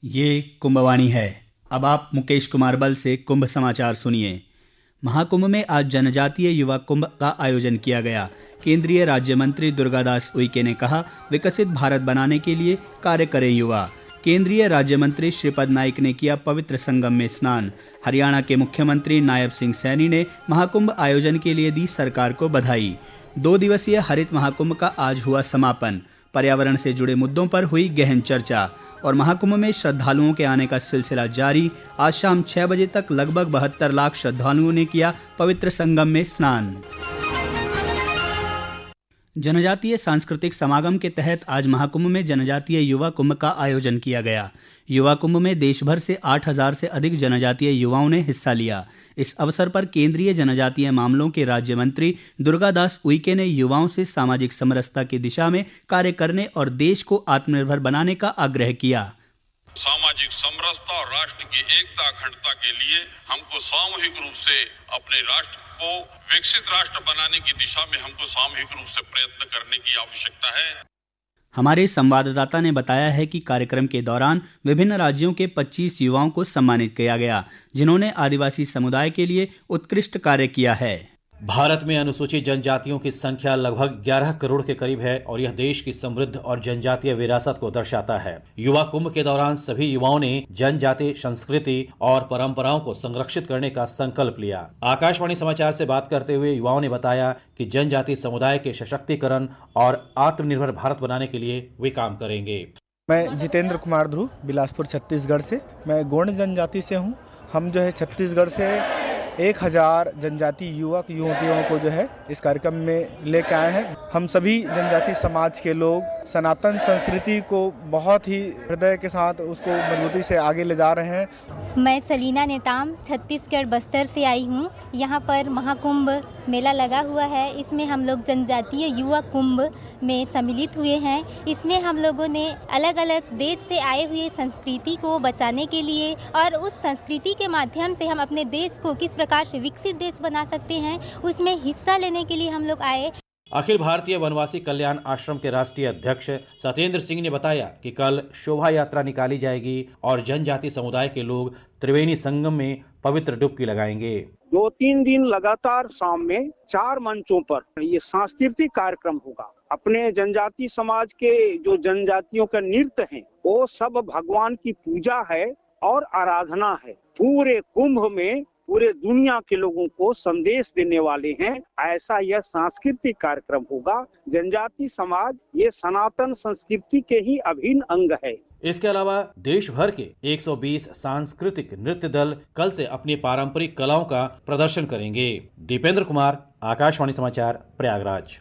ये कुंभवाणी है। अब आप मुकेश कुमार बल से कुंभ समाचार सुनिए। महाकुंभ में आज जनजातीय युवा कुंभ का आयोजन किया गया। केंद्रीय राज्य मंत्री दुर्गादास उइके ने कहा, विकसित भारत बनाने के लिए कार्य करें युवा। केंद्रीय राज्य मंत्री श्रीपद नाइक ने किया पवित्र संगम में स्नान। हरियाणा के मुख्यमंत्री नायब सिंह सैनी ने महाकुंभ आयोजन के लिए दी सरकार को बधाई। 2 दिवसीय हरित महाकुंभ का आज हुआ समापन। पर्यावरण से जुड़े मुद्दों पर हुई गहन चर्चा और महाकुंभ में श्रद्धालुओं के आने का सिलसिला जारी। आज शाम 6 बजे तक लगभग 72 लाख श्रद्धालुओं ने किया पवित्र संगम में स्नान। जनजातीय सांस्कृतिक समागम के तहत आज महाकुंभ में जनजातीय युवा कुंभ का आयोजन किया गया। युवा कुंभ में देश भर से 8,000 से अधिक जनजातीय युवाओं ने हिस्सा लिया। इस अवसर पर केंद्रीय जनजातीय मामलों के राज्य मंत्री दुर्गादास उइके ने युवाओं से सामाजिक समरसता की दिशा में कार्य करने और देश को आत्मनिर्भर बनाने का आग्रह किया। सामाजिक समरसता और राष्ट्र की एकता अखंडता के लिए हमको सामूहिक रूप से अपने राष्ट्र को विकसित राष्ट्र बनाने की दिशा में हमको सामूहिक रूप से प्रयत्न करने की आवश्यकता है। हमारे संवाददाता ने बताया है कि कार्यक्रम के दौरान विभिन्न राज्यों के 25 युवाओं को सम्मानित किया गया, जिन्होंने आदिवासी समुदाय के लिए उत्कृष्ट कार्य किया है। भारत में अनुसूचित जनजातियों की संख्या लगभग 11 करोड़ के करीब है और यह देश की समृद्ध और जनजातीय विरासत को दर्शाता है। युवा कुंभ के दौरान सभी युवाओं ने जनजातीय संस्कृति और परंपराओं को संरक्षित करने का संकल्प लिया। आकाशवाणी समाचार से बात करते हुए युवाओं ने बताया कि जनजातीय समुदाय के सशक्तिकरण और आत्मनिर्भर भारत बनाने के लिए वे काम करेंगे। मैं जितेंद्र कुमार ध्रुव, बिलासपुर छत्तीसगढ़ से। मैं गोंड जनजाति से हूँ। हम जो है छत्तीसगढ़ से 1000 जनजाति युवक युवतियों को जो है इस कार्यक्रम में लेकर आए हैं। हम सभी जनजाति समाज के लोग सनातन संस्कृति को बहुत ही हृदय के साथ उसको मजबूती से आगे ले जा रहे हैं। मैं सलीना नेताम छत्तीसगढ़ बस्तर से आई हूँ। यहाँ पर महाकुंभ मेला लगा हुआ है। इसमें हम लोग जनजातीय युवा कुंभ में सम्मिलित हुए हैं। इसमें हम लोगों ने अलग अलग देश से आए हुए संस्कृति को बचाने के लिए और उस संस्कृति के माध्यम से हम अपने देश को किस प्रकार से विकसित देश बना सकते हैं, उसमें हिस्सा लेने के लिए हम लोग आए। अखिल भारतीय वनवासी कल्याण आश्रम के राष्ट्रीय अध्यक्ष सत्येंद्र सिंह ने बताया कि कल शोभा यात्रा निकाली जाएगी और जनजाति समुदाय के लोग त्रिवेणी संगम में पवित्र डुबकी लगाएंगे। 2-3 दिन लगातार शाम में 4 मंचों पर ये सांस्कृतिक कार्यक्रम होगा। अपने जनजाति समाज के जो जनजातियों का नृत्य है वो सब भगवान की पूजा है और आराधना है। पूरे कुंभ में पूरे दुनिया के लोगों को संदेश देने वाले हैं। ऐसा यह सांस्कृतिक कार्यक्रम होगा। जनजाति समाज ये सनातन संस्कृति के ही अभिन्न अंग है। इसके अलावा देश भर के 120 सांस्कृतिक नृत्य दल कल से अपनी पारंपरिक कलाओं का प्रदर्शन करेंगे। दीपेंद्र कुमार, आकाशवाणी समाचार, प्रयागराज।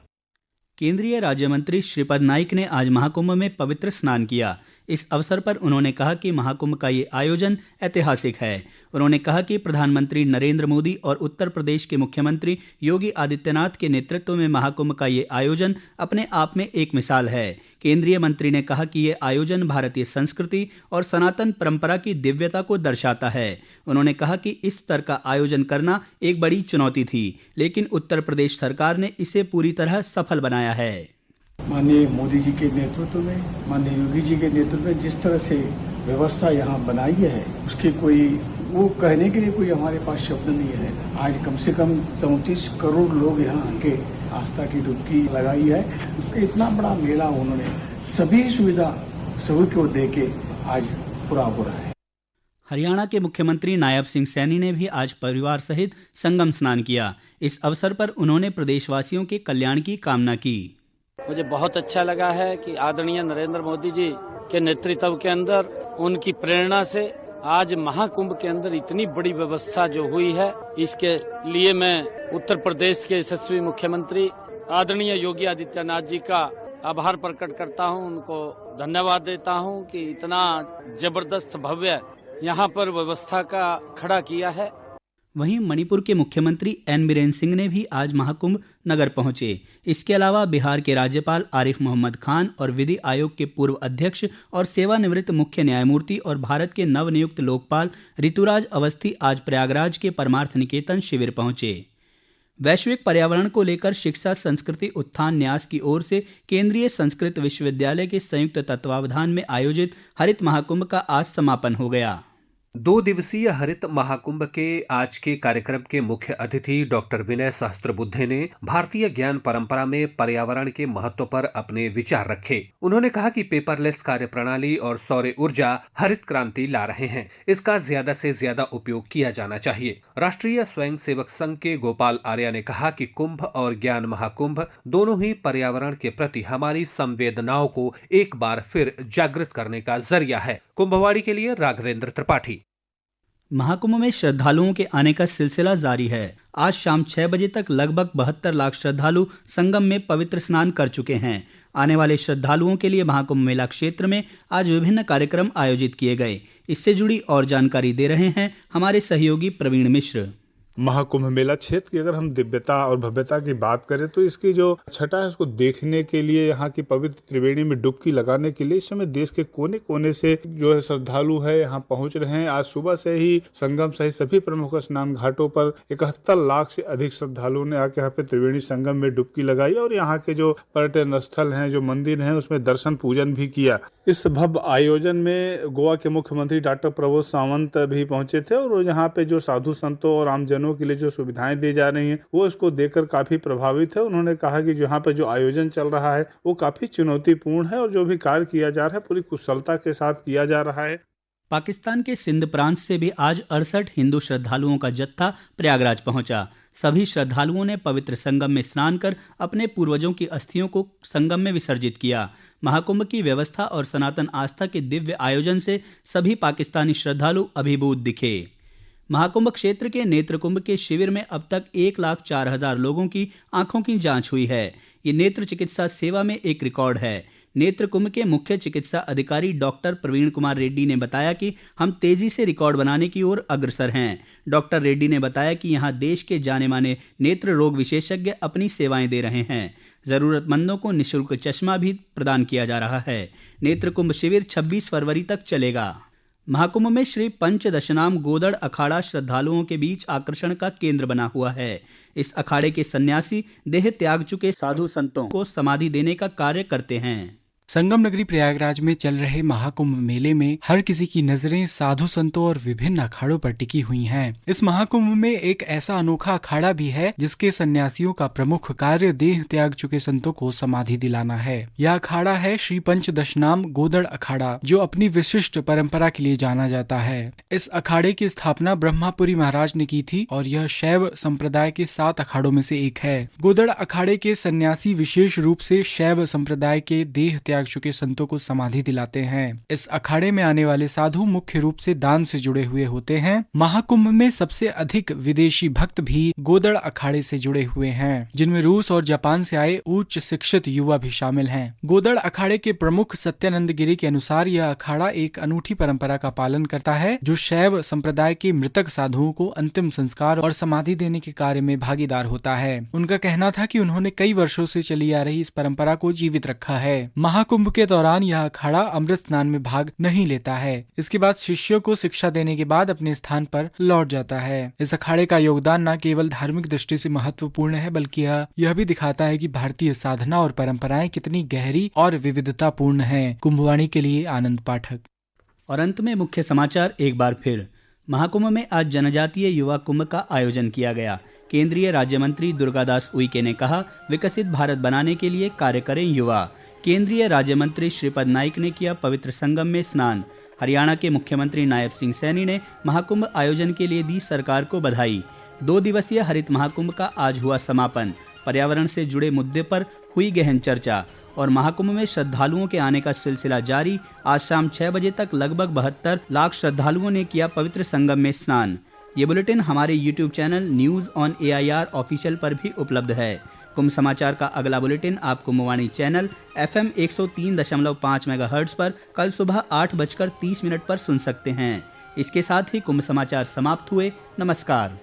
केंद्रीय राज्य मंत्री श्रीपद नाइक ने आज महाकुंभ में पवित्र स्नान किया। इस अवसर पर उन्होंने कहा कि महाकुंभ का ये आयोजन ऐतिहासिक है। उन्होंने कहा कि प्रधानमंत्री नरेंद्र मोदी और उत्तर प्रदेश के मुख्यमंत्री योगी आदित्यनाथ के नेतृत्व में महाकुंभ का ये आयोजन अपने आप में एक मिसाल है। केंद्रीय मंत्री ने कहा कि ये आयोजन भारतीय संस्कृति और सनातन परंपरा की दिव्यता को दर्शाता है। उन्होंने कहा कि इस स्तर का आयोजन करना एक बड़ी चुनौती थी, लेकिन उत्तर प्रदेश सरकार ने इसे पूरी तरह सफल बनाया है। माननीय मोदी जी के नेतृत्व में, माननीय योगी जी के नेतृत्व में जिस तरह से व्यवस्था यहाँ बनाई है, उसके कोई वो कहने के लिए कोई हमारे पास शब्द नहीं है। आज कम से कम 34 करोड़ लोग यहाँ आके आस्था की डुबकी लगाई है। इतना बड़ा मेला उन्होंने सभी सुविधा सभी को दे के आज पूरा हो रहा है। हरियाणा के मुख्यमंत्री नायब सिंह सैनी ने भी आज परिवार सहित संगम स्नान किया। इस अवसर पर उन्होंने प्रदेशवासियों के कल्याण की कामना की। मुझे बहुत अच्छा लगा है कि आदरणीय नरेंद्र मोदी जी के नेतृत्व के अंदर उनकी प्रेरणा से आज महाकुंभ के अंदर इतनी बड़ी व्यवस्था जो हुई है, इसके लिए मैं उत्तर प्रदेश के यशस्वी मुख्यमंत्री आदरणीय योगी आदित्यनाथ जी का आभार प्रकट करता हूं। उनको धन्यवाद देता हूं कि इतना जबरदस्त भव्य यहाँ पर व्यवस्था का खड़ा किया है। वहीं मणिपुर के मुख्यमंत्री एन बीरेन सिंह ने भी आज महाकुंभ नगर पहुंचे। इसके अलावा बिहार के राज्यपाल आरिफ मोहम्मद खान और विधि आयोग के पूर्व अध्यक्ष और सेवानिवृत्त मुख्य न्यायमूर्ति और भारत के नवनियुक्त लोकपाल ऋतुराज अवस्थी आज प्रयागराज के परमार्थ निकेतन शिविर पहुंचे। वैश्विक पर्यावरण को लेकर शिक्षा संस्कृति उत्थान न्यास की ओर से केंद्रीय संस्कृत विश्वविद्यालय के संयुक्त तत्वावधान में आयोजित हरित महाकुंभ का आज समापन हो गया। 2 दिवसीय हरित महाकुंभ के आज के कार्यक्रम के मुख्य अतिथि डॉक्टर विनय सहस्त्रबुद्धे ने भारतीय ज्ञान परंपरा में पर्यावरण के महत्व पर अपने विचार रखे। उन्होंने कहा कि पेपरलेस कार्यप्रणाली और सौर ऊर्जा हरित क्रांति ला रहे हैं। इसका ज्यादा से ज्यादा उपयोग किया जाना चाहिए। राष्ट्रीय स्वयंसेवक संघ के गोपाल आर्या ने कहा कि कुंभ और ज्ञान महाकुंभ दोनों ही पर्यावरण के प्रति हमारी संवेदनाओं को एक बार फिर जागृत करने का जरिया है। कुंभवाड़ी के लिए राघवेंद्र त्रिपाठी। महाकुंभ में श्रद्धालुओं के आने का सिलसिला जारी है। आज शाम 6 बजे तक लगभग 72 लाख श्रद्धालु संगम में पवित्र स्नान कर चुके हैं। आने वाले श्रद्धालुओं के लिए महाकुंभ मेला क्षेत्र में आज विभिन्न कार्यक्रम आयोजित किए गए। इससे जुड़ी और जानकारी दे रहे हैं हमारे सहयोगी प्रवीण मिश्र। महाकुंभ मेला क्षेत्र की अगर हम दिव्यता और भव्यता की बात करें तो इसकी जो छटा है उसको देखने के लिए, यहाँ की पवित्र त्रिवेणी में डुबकी लगाने के लिए इस समय देश के कोने कोने से जो है श्रद्धालु है यहाँ पहुँच रहे हैं। आज सुबह से ही संगम सहित सभी प्रमुख स्नान घाटों पर 71 लाख से अधिक श्रद्धालुओं ने आके यहाँ पे त्रिवेणी संगम में डुबकी लगाई और यहाँ के जो पर्यटन स्थल हैं, जो मंदिर हैं, उसमें दर्शन पूजन भी किया। इस भव्य आयोजन में गोवा के मुख्यमंत्री डॉक्टर प्रमोद सावंत भी पहुंचे थे और यहाँ पे जो साधु संतों और आमजनों के लिए जो सुविधाएं दी जा रही हैं वो इसको देखकर काफी प्रभावित है। उन्होंने कहा कि यहाँ पे जो आयोजन चल रहा है वो काफी चुनौतीपूर्ण है और जो भी कार्य किया जा रहा है पूरी कुशलता के साथ किया जा रहा है। पाकिस्तान के सिंध प्रांत से भी आज 68 हिंदू श्रद्धालुओं का जत्था प्रयागराज पहुंचा। सभी श्रद्धालुओं ने पवित्र संगम में स्नान कर अपने पूर्वजों की अस्थियों को संगम में विसर्जित किया। महाकुंभ की व्यवस्था और सनातन आस्था के दिव्य आयोजन से सभी पाकिस्तानी श्रद्धालु अभिभूत दिखे। महाकुंभ क्षेत्र के नेत्र कुंभ के शिविर में अब तक 1,04,000 लोगों की आंखों की जांच हुई है। ये नेत्र चिकित्सा सेवा में एक रिकॉर्ड है। नेत्र कुंभ के मुख्य चिकित्सा अधिकारी डॉक्टर प्रवीण कुमार रेड्डी ने बताया कि हम तेजी से रिकॉर्ड बनाने की ओर अग्रसर हैं। डॉक्टर रेड्डी ने बताया कि यहां देश के जाने माने नेत्र रोग विशेषज्ञ अपनी सेवाएं दे रहे हैं। जरूरतमंदों को निःशुल्क चश्मा भी प्रदान किया जा रहा है। नेत्र कुंभ शिविर 26 फरवरी तक चलेगा। महाकुंभ में श्री पंचदशनाम गोदड़ अखाड़ा श्रद्धालुओं के बीच आकर्षण का केंद्र बना हुआ है। इस अखाड़े के सन्यासी देह त्याग चुके साधु संतों को समाधि देने का कार्य करते हैं। संगम नगरी प्रयागराज में चल रहे महाकुंभ मेले में हर किसी की नजरें साधु संतों और विभिन्न अखाड़ों पर टिकी हुई हैं। इस महाकुंभ में एक ऐसा अनोखा अखाड़ा भी है जिसके सन्यासियों का प्रमुख कार्य देह त्याग चुके संतों को समाधि दिलाना है। यह अखाड़ा है श्री पंचदशनाम गोदड़ अखाड़ा, जो अपनी विशिष्ट परंपरा के लिए जाना जाता है। इस अखाड़े की स्थापना ब्रह्मापुरी महाराज ने की थी और यह शैव संप्रदाय के 7 अखाड़ों में से एक है। गोदड़ अखाड़े के सन्यासी विशेष रूप से शैव संप्रदाय के देह त्याग चुके संतों को समाधि दिलाते हैं। इस अखाड़े में आने वाले साधु मुख्य रूप से दान से जुड़े हुए होते हैं। महाकुंभ में सबसे अधिक विदेशी भक्त भी गोदड़ अखाड़े से जुड़े हुए हैं, जिनमें रूस और जापान से आए उच्च शिक्षित युवा भी शामिल हैं। गोदड़ अखाड़े के प्रमुख सत्यानंद गिरी के अनुसार यह अखाड़ा एक अनूठी परंपरा का पालन करता है, जो शैव संप्रदाय के मृतक साधुओं को अंतिम संस्कार और समाधि देने के कार्य में भागीदार होता है। उनका कहना था कि उन्होंने कई वर्षों से चली आ रही इस परंपरा को जीवित रखा है। महाकुंभ के दौरान यह अखाड़ा अमृत स्नान में भाग नहीं लेता है। इसके बाद शिष्यों को शिक्षा देने के बाद अपने स्थान पर लौट जाता है। इस अखाड़े का योगदान न केवल धार्मिक दृष्टि से महत्वपूर्ण है, बल्कि यह भी दिखाता है कि भारतीय साधना और परंपराएं कितनी गहरी और विविधतापूर्ण हैं। कुंभवाणी के लिए आनंद पाठक। और अंत में मुख्य समाचार एक बार फिर। महाकुंभ में आज जनजातीय युवा कुंभ का आयोजन किया गया। केंद्रीय राज्य मंत्री दुर्गादास उइके ने कहा, विकसित भारत बनाने के लिए कार्य करें युवा। केंद्रीय राज्य मंत्री श्रीपद नाइक ने किया पवित्र संगम में स्नान। हरियाणा के मुख्यमंत्री नायब सिंह सैनी ने महाकुंभ आयोजन के लिए दी सरकार को बधाई। 2 दिवसीय हरित महाकुंभ का आज हुआ समापन। पर्यावरण से जुड़े मुद्दे पर हुई गहन चर्चा और महाकुंभ में श्रद्धालुओं के आने का सिलसिला जारी। आज शाम 6 बजे तक लगभग 72 लाख श्रद्धालुओं ने किया पवित्र संगम में स्नान। ये बुलेटिन हमारे YouTube channel news on AIR official पर भी उपलब्ध है। कुंभ समाचार का अगला बुलेटिन आप कुंभवाणी चैनल FM 103.5 मेगाहर्ट्ज पर कल सुबह 8:30 पर सुन सकते हैं। इसके साथ ही कुंभ समाचार समाप्त हुए। नमस्कार।